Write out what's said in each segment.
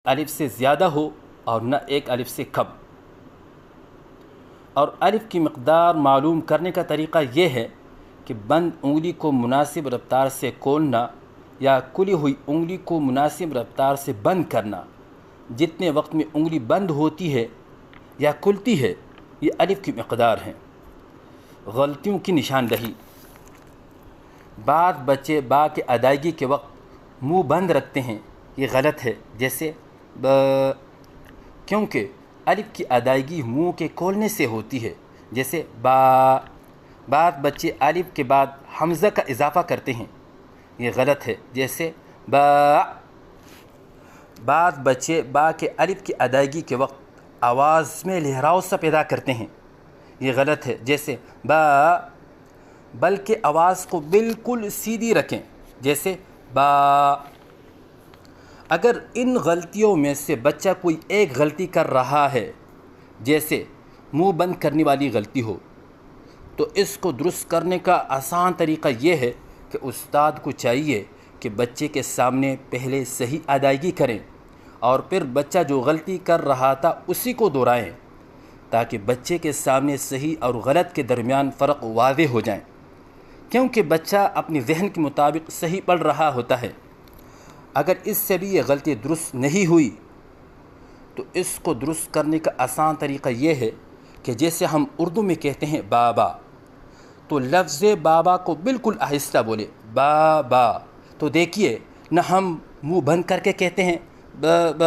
الف سے زیادہ ہو اور نہ ایک الف سے کم۔ اور الف کی مقدار معلوم کرنے کا طریقہ یہ ہے کہ بند انگلی کو مناسب رفتار سے کھولنا یا کھلی ہوئی انگلی کو مناسب رفتار سے بند کرنا۔ جتنے وقت میں انگلی بند ہوتی ہے یا کھلتی ہے یہ الف کی مقدار ہیں۔ غلطیوں کی نشاندہی۔ بعض بچے با کے ادائیگی کے وقت منہ بند رکھتے ہیں، یہ غلط ہے، جیسے ب، کیونکہ الف کی ادائیگی منہ کے کھولنے سے ہوتی ہے، جیسے با۔ بعض بچے الف کے بعد حمزہ کا اضافہ کرتے ہیں، یہ غلط ہے، جیسے با۔ بعض بچے با کے الف کی ادائیگی کے وقت آواز میں لہراؤ سا پیدا کرتے ہیں، یہ غلط ہے، جیسے با، بلکہ آواز کو بالکل سیدھی رکھیں، جیسے با۔ اگر ان غلطیوں میں سے بچہ کوئی ایک غلطی کر رہا ہے، جیسے منہ بند کرنے والی غلطی ہو، تو اس کو درست کرنے کا آسان طریقہ یہ ہے کہ استاد کو چاہیے کہ بچے کے سامنے پہلے صحیح ادائیگی کریں اور پھر بچہ جو غلطی کر رہا تھا اسی کو دہرائیں، تاکہ بچے کے سامنے صحیح اور غلط کے درمیان فرق واضح ہو جائیں، کیونکہ بچہ اپنے ذہن کے مطابق صحیح پڑھ رہا ہوتا ہے۔ اگر اس سے بھی یہ غلطی درست نہیں ہوئی تو اس کو درست کرنے کا آسان طریقہ یہ ہے کہ جیسے ہم اردو میں کہتے ہیں بابا، تو لفظ بابا کو بالکل آہستہ بولے، بابا۔ تو دیکھیے، نہ ہم منہ بند کر کے کہتے ہیں ب ب،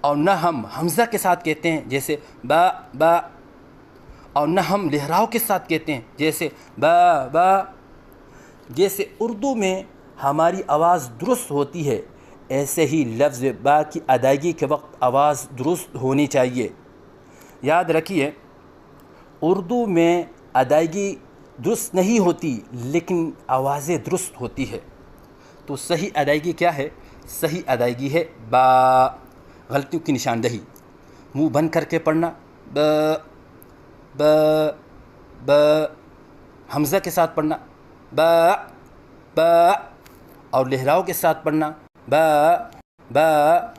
اور نہ ہم حمزہ کے ساتھ کہتے ہیں جیسے با با، اور نہ ہم لہراؤ کے ساتھ کہتے ہیں جیسے با با۔ جیسے اردو میں ہماری آواز درست ہوتی ہے، ایسے ہی لفظ با کی ادائیگی کے وقت آواز درست ہونی چاہیے۔ یاد رکھیے، اردو میں ادائیگی درست نہیں ہوتی لیکن آوازیں درست ہوتی ہے، تو صحیح ادائیگی کیا ہے؟ صحیح ادائیگی ہے با۔ غلطیوں کی نشاندہی۔ منہ بند کر کے پڑھنا ب ب ب، حمزہ کے ساتھ پڑھنا ب ب، اور لہراؤ کے ساتھ پڑھنا ب ب۔